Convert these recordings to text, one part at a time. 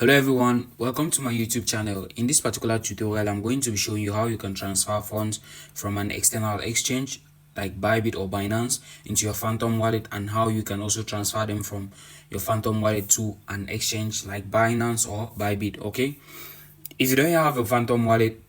Hello everyone, welcome to my YouTube channel. In this particular tutorial, I'm going to be showing you how you can transfer funds from an external exchange like Bybit or Binance into your Phantom wallet, and how you can also transfer them from your Phantom wallet to an exchange like Binance or Bybit. Okay, if you don't have a Phantom wallet,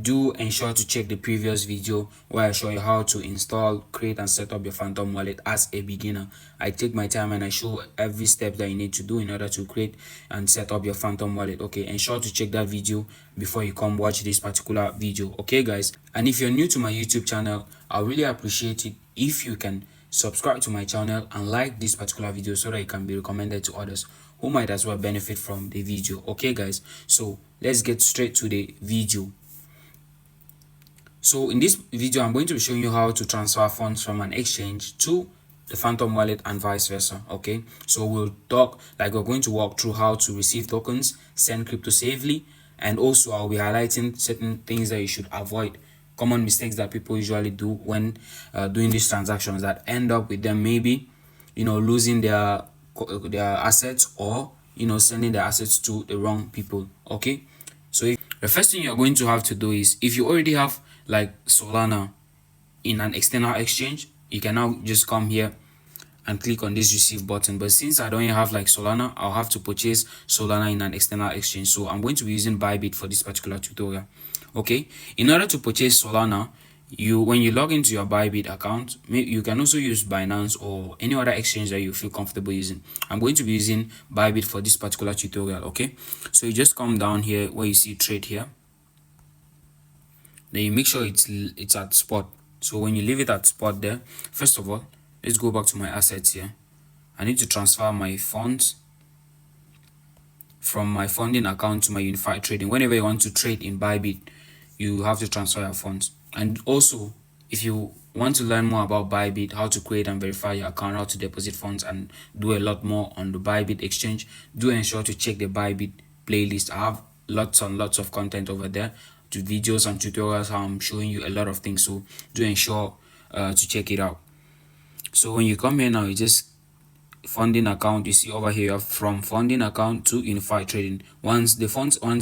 do ensure to check the previous video where I show you how to install, create and set up your Phantom wallet as a beginner. I take my time and I show every step that you need to do in order to create and set up your Phantom wallet. Okay, ensure to check that video before you come watch this particular video. Okay guys, and if you're new to my YouTube channel, I really appreciate it if you can subscribe to my channel and like this particular video so that it can be recommended to others who might as well benefit from the video. Okay guys, so let's get straight to the video. So in this video, I'm going to be showing you how to transfer funds from an exchange to the Phantom wallet and vice versa. Okay, so we're going to walk through how to receive tokens, send crypto safely, and also I'll be highlighting certain things that you should avoid, common mistakes that people usually do when doing these transactions that end up with them maybe losing their assets, or sending their assets to the wrong people. Okay, so the first thing you're going to have to do is, if you already have like Solana in an external exchange, you can now just come here and click on this receive button. But since I don't have like Solana, I'll have to purchase Solana in an external exchange. So I'm going to be using Bybit for this particular tutorial. Okay, in order to purchase Solana, when you log into your Bybit account, you can also use Binance or any other exchange that you feel comfortable using. I'm going to be using Bybit for this particular tutorial. Okay, so you just come down here where you see trade here, then you make sure it's at spot. So when you leave it at spot there, first of all, let's go back to my assets here. I need to transfer my funds from my funding account to my unified trading. Whenever you want to trade in Bybit, you have to transfer your funds. And also, if you want to learn more about Bybit, how to create and verify your account, how to deposit funds, and do a lot more on the Bybit exchange, do ensure to check the Bybit playlist. I have lots and lots of content over there, to videos and tutorials, how I'm showing you a lot of things. So do ensure to check it out. So when you come here now, you just funding account, you see over here, you have from funding account to unified trading. Once the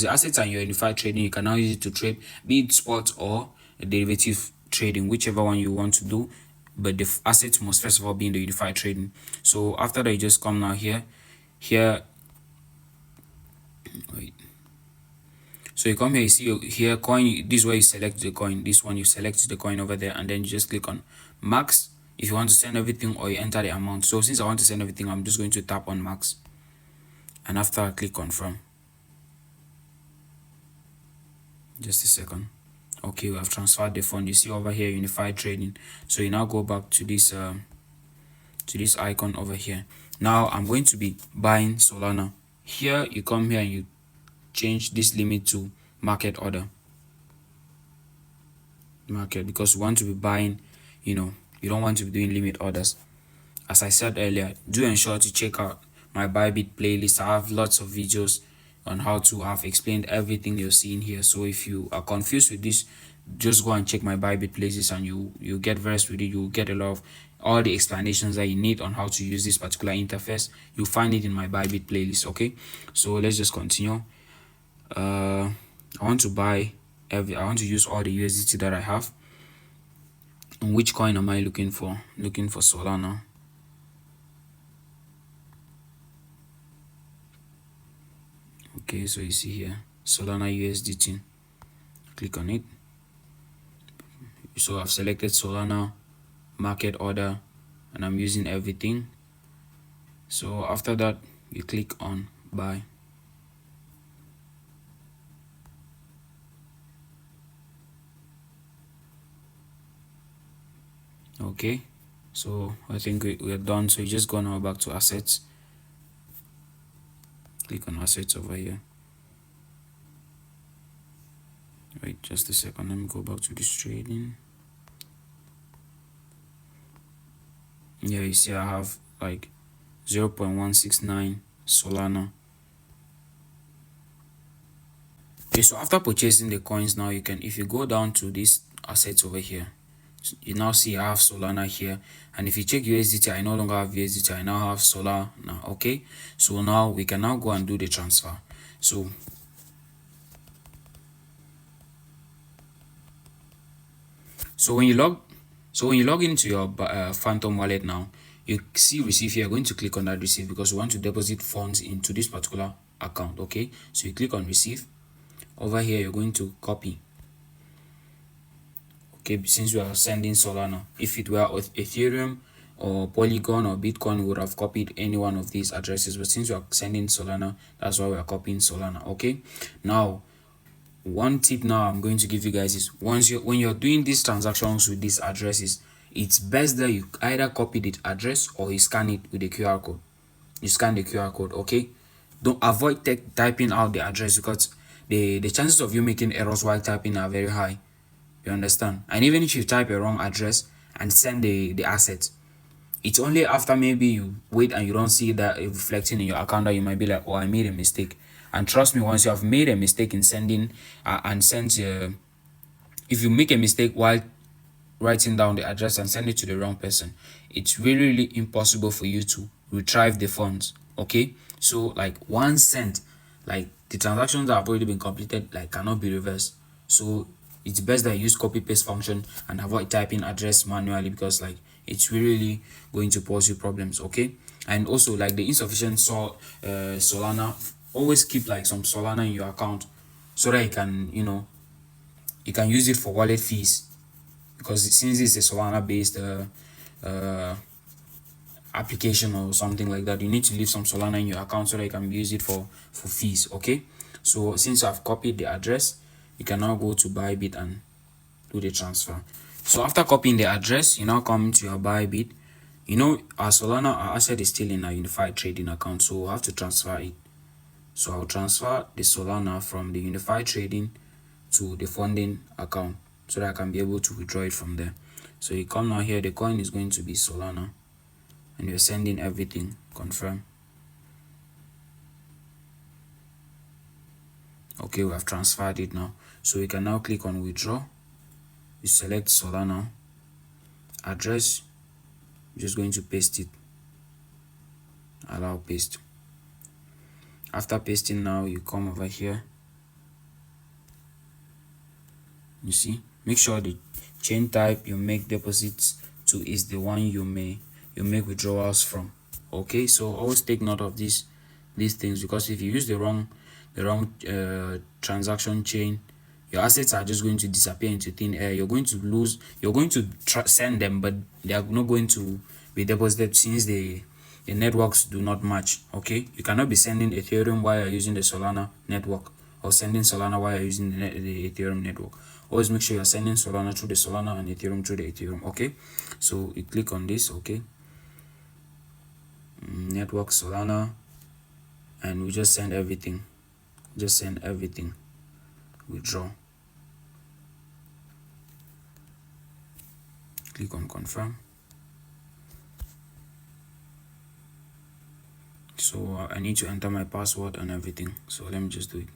assets are in your unified trading, you can now use it to trade, be it spot or derivative trading, whichever one you want to do, but the assets must first of all be in the unified trading. So after that, you just come now here wait. So you come here, you see here coin, this is where you select the coin, this one you select the coin over there, and then you just click on max if you want to send everything, or you enter the amount. So since I want to send everything, I'm just going to tap on max, and after I click confirm. Just a second. Okay, we have transferred the fund. You see over here unified trading. So you now go back to this icon over here. Now I'm going to be buying Solana. Here you come here and you change this limit to market order, because you want to be buying, you don't want to be doing limit orders. As I said earlier, do ensure to check out my Bybit playlist. I have lots of videos on how to have explained everything you're seeing here. So if you are confused with this, just go and check my Bybit playlist, and you get versed with it. You'll get a lot of all the explanations that you need on how to use this particular interface. You'll find it in my Bybit playlist. Okay, so let's just continue. I want to use all the USDT that I have. And which coin am I looking for? Looking for Solana. Okay, so you see here Solana USDT. Click on it. So I've selected Solana, market order, and I'm using everything. So after that, you click on buy. Okay, so I think we're done. So you just go now back to assets, click on assets over here. Wait just a second, let me go back to this trading. Yeah, you see I have like 0.169 Solana. Okay, so after purchasing the coins, now you can, if you go down to this assets over here, you now see I have Solana here, and if you check USDT, I no longer have USDT, I now have Solana. Okay, so now we can now go and do the transfer. So when you log when you log into your Phantom wallet now, you see receive here. You're going to click on that receive because you want to deposit funds into this particular account. Okay, so you click on receive. Over here you're going to copy. Okay, since we are sending Solana, if it were Ethereum or Polygon or Bitcoin, we would have copied any one of these addresses, but since we are sending Solana, that's why we are copying Solana. Okay, now one tip now I'm going to give you guys is when you're doing these transactions with these addresses, it's best that you either copy the address or you scan it with the QR code. You scan the QR code. Okay, don't avoid typing out the address because the chances of you making errors while typing are very high. You understand? And even if you type a wrong address and send the asset, it's only after maybe you wait and you don't see that reflecting in your account that you might be like, oh, I made a mistake. And trust me, once you have made a mistake in sending and sent if you make a mistake while writing down the address and send it to the wrong person, it's really, really impossible for you to retrieve the funds. Okay, so like once sent, like the transactions that have already been completed like cannot be reversed. So it's best that you use copy paste function and avoid typing address manually because like it's really going to cause you problems. Okay, and also like the insufficient Solana, always keep like some Solana in your account so that you can you can use it for wallet fees, because since it's a Solana based application or something like that, you need to leave some Solana in your account so that you can use it for fees. Okay, so since I've copied the address, you can now go to Bybit and do the transfer. So after copying the address, you now come to your Bybit. Our Solana, our asset is still in our unified trading account, so we'll have to transfer it. So I'll transfer the Solana from the unified trading to the funding account so that I can be able to withdraw it from there. So you come now here, the coin is going to be Solana and you're sending everything. Confirm. Okay, we have transferred it now. So we can now click on withdraw. You select Solana address. You're just going to paste it. Allow paste. After pasting now, you come over here. You see, make sure the chain type you make deposits to is the one you make withdrawals from. Okay, so always take note of these things, because if you use the wrong transaction chain, your assets are just going to disappear into thin air. You're going to send them, but they are not going to be deposited since the networks do not match. Okay, you cannot be sending Ethereum while you're using the Solana network, or sending Solana while you're using the Ethereum network. Always make sure you're sending Solana through the Solana and Ethereum through the Ethereum. Okay, so you click on this. Okay, network Solana, and we just send everything. Withdraw. Click on confirm. So I need to enter my password and everything, so let me just do it.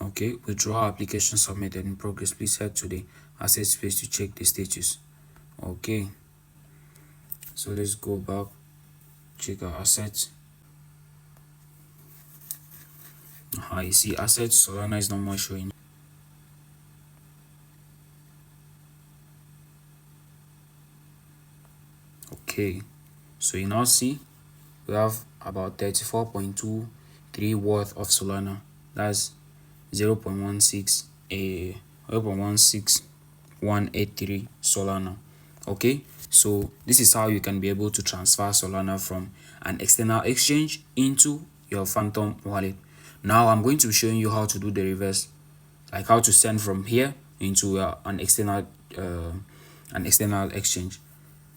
Okay, withdraw application submitted in progress. Please head to the assets page to check the status. Okay, so let's go back, check our assets. You see assets, Solana is not more showing. Okay, so you now see we have about 34.23 worth of Solana. That's 0.16183 Solana. Okay, so this is how you can be able to transfer Solana from an external exchange into your Phantom wallet. Now I'm going to be showing you how to do the reverse, like how to send from here into an external exchange.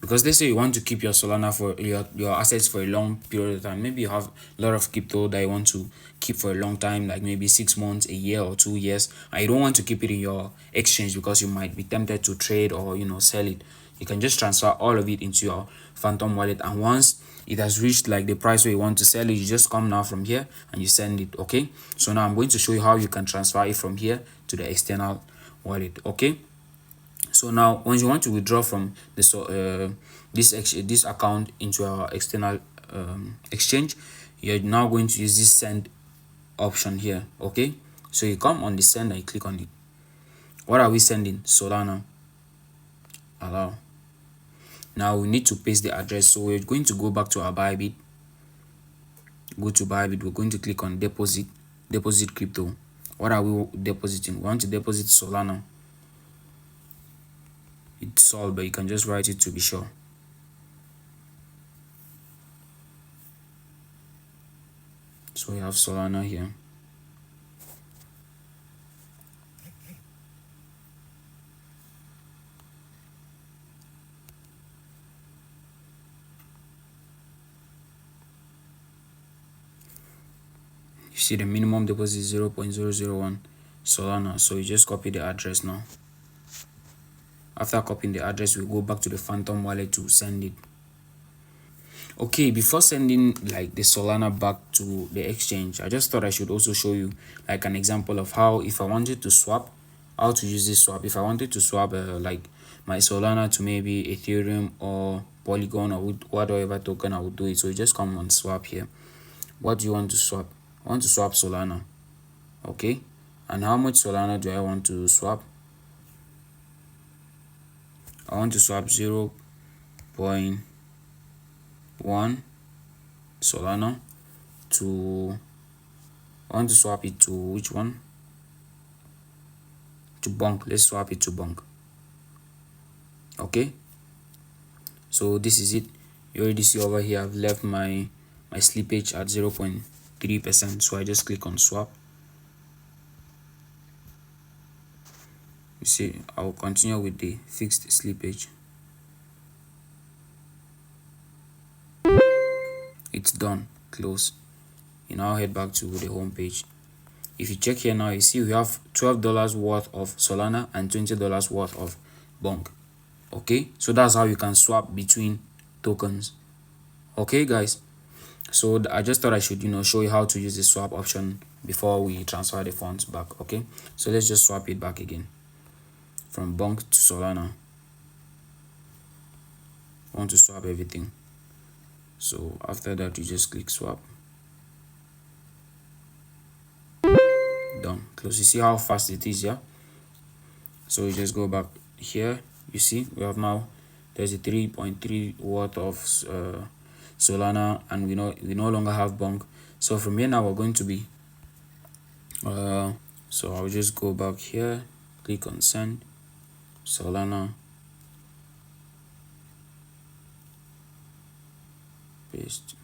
Because let's say you want to keep your Solana for your assets for a long period of time. Maybe you have a lot of crypto that you want to keep for a long time, like maybe 6 months, a year, or 2 years, and you don't want to keep it in your exchange because you might be tempted to trade or sell it. You can just transfer all of it into your Phantom wallet, and once it has reached like the price where you want to sell it, you just come now from here and you send it. Okay, so now I'm going to show you how you can transfer it from here to the external wallet. Okay, so now once you want to withdraw from the this account into our external exchange, you're now going to use this send option here. Okay, so you come on the send and you click on it. What are we sending? Solana. Allow. Now we need to paste the address, so we're going to go back to our Bybit. Go to Bybit. We're going to click on deposit crypto. What are we depositing? We want to deposit Solana. It's Sol, but you can just write it to be sure. So we have Solana here. You see the minimum deposit is 0.001 Solana. So you just copy the address now. After copying the address, we go back to the Phantom wallet to send it. Okay, before sending like the Solana back to the exchange, I just thought I should also show you like an example of how, if I wanted to swap, how to use this swap. If I wanted to swap like my Solana to maybe Ethereum or Polygon or whatever token, I would do it. So you just come on swap here. What do you want to swap? I want to swap Solana. Okay, and how much Solana do I want to swap? I want to swap 0.1 Solana to, I want to swap it to which one? To Bonk. Let's swap it to Bonk. Okay, so this is it. You already see over here I've left my slippage at 0.3%, so I just click on swap. You see, I'll continue with the fixed slippage. It's done. Close. You now head back to the home page. If you check here now, you see we have $12 worth of Solana and $20 worth of Bonk. Okay, so that's how you can swap between tokens. Okay guys, so I just thought I should show you how to use the swap option before we transfer the funds back. Okay, so let's just swap it back again from Bonk to Solana. I want to swap everything, so after that you just click swap. Done. Close. You see how fast it is? Yeah, so you just go back here. You see we have now 33.3 worth of Solana, and we no longer have Bonk. So from here now we're going to be so I'll just go back here, click on send Solana, paste.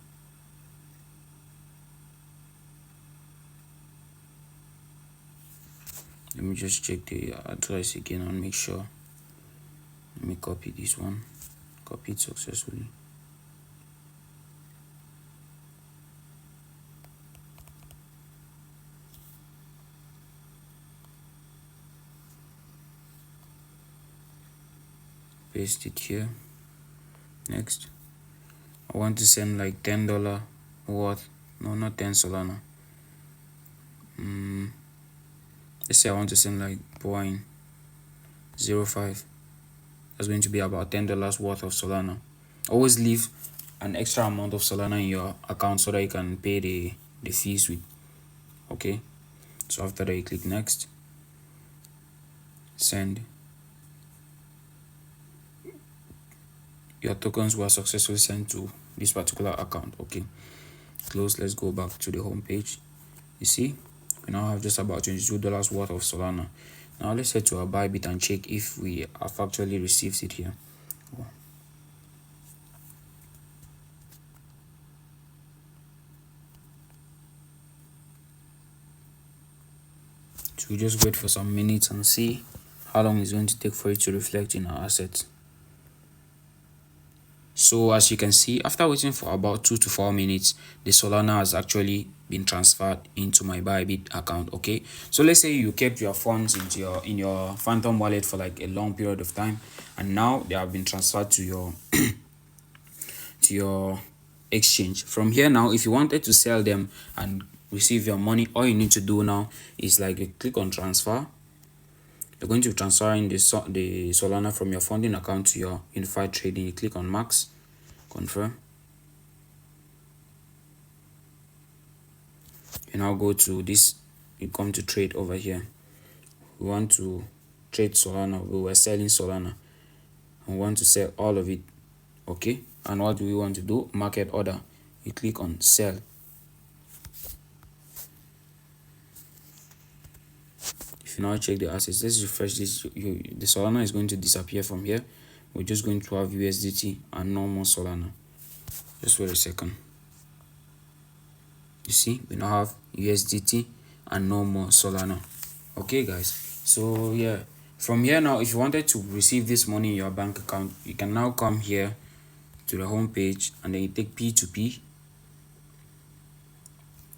Let me just check the address again and make sure. Let me copy this one. Copy it successfully. Paste it here. Next, I want to send like $10 worth. No, not 10 Solana. Let's say I want to send like 0.05. That's going to be about $10 worth of Solana. Always leave an extra amount of Solana in your account so that you can pay the fees with. Okay, so after that you click next, send. Your tokens were successfully sent to this particular account. Okay, close. Let's go back to the home page. You see we now have just about $22 worth of Solana. Now let's head to our Bybit and check if we have actually received it here. So we just wait for some minutes and see how long it's going to take for it to reflect in our assets. So as you can see, after waiting for about 2 to 4 minutes, the Solana has actually been transferred into my Bybit account. Okay, so let's say you kept your funds in your Phantom wallet for like a long period of time, and now they have been transferred to your exchange. From here now, if you wanted to sell them and receive your money, all you need to do now is like you click on transfer. you're going to be transferring the Solana from your funding account to your unified trading. You click on max, confirm. You now go to this, you come to trade over here. We want to trade Solana. We were selling Solana. We want to sell all of it. Okay, and what do we want to do? Market order. You click on sell. If you now check the assets, let's refresh this. The Solana is going to disappear from here. We're just going to have USDT and no more Solana. Just wait a second. You see, we now have USDT and no more Solana. Okay, guys. So yeah, from here now, if you wanted to receive this money in your bank account, you can now come here to the home page and then you take P2P.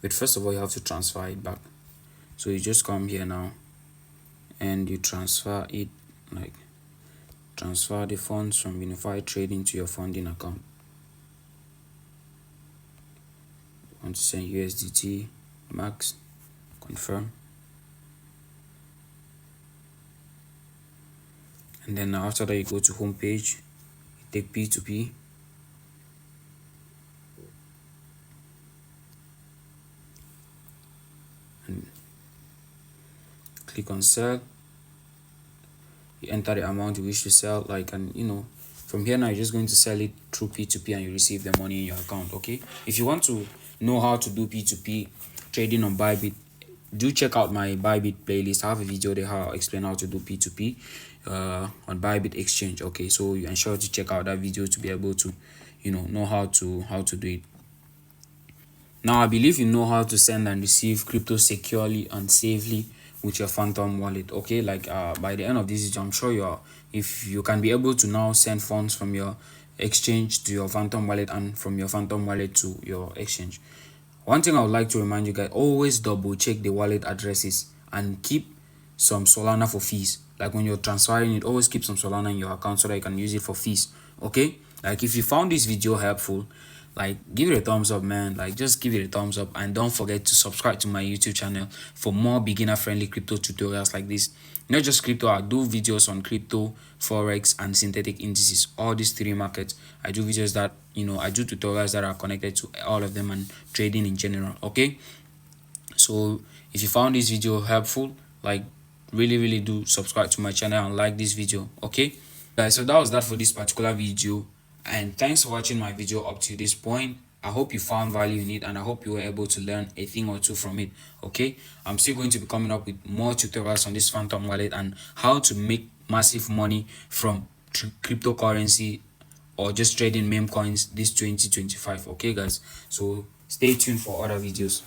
But first of all, you have to transfer it back. So you just come here now and you transfer it, like transfer the funds from unified trading to your funding account. Want to send USDT max, confirm. And then after that, you go to home page, you take P2P. And click on sell. You enter the amount you wish to sell, like, and you know, from here now you're just going to sell it through P2P and you receive the money in your account. Okay, if you want to know how to do P2P trading on Bybit, do check out my Bybit playlist. I have a video there how I explain how to do P2P on Bybit exchange. Okay, so you ensure to check out that video to be able to, you know how to do it. Now I believe you know how to send and receive crypto securely and safely with your Phantom wallet. Okay, like by the end of this video, I'm sure if you can be able to now send funds from your exchange to your Phantom wallet and from your Phantom wallet to your exchange. One thing I would like to remind you guys, always double check the wallet addresses and keep some Solana for fees. Like when you're transferring it, always keep some Solana in your account so that you can use it for fees. Okay, like if you found this video helpful, like give it a thumbs up, man. Like just give it a thumbs up and don't forget to subscribe to my YouTube channel for more beginner friendly crypto tutorials like this. Not just crypto, I do videos on crypto, forex and synthetic indices, all these three markets. I do videos that I do tutorials that are connected to all of them and trading in general. Okay, so if you found this video helpful, like really do subscribe to my channel and like this video. Okay guys, so that was that for this particular video, and thanks for watching my video up to this point. I hope you found value in it and I hope you were able to learn a thing or two from it. Okay, I'm still going to be coming up with more tutorials on this Phantom wallet and how to make massive money from cryptocurrency or just trading meme coins this 2025. Okay guys, so stay tuned for other videos.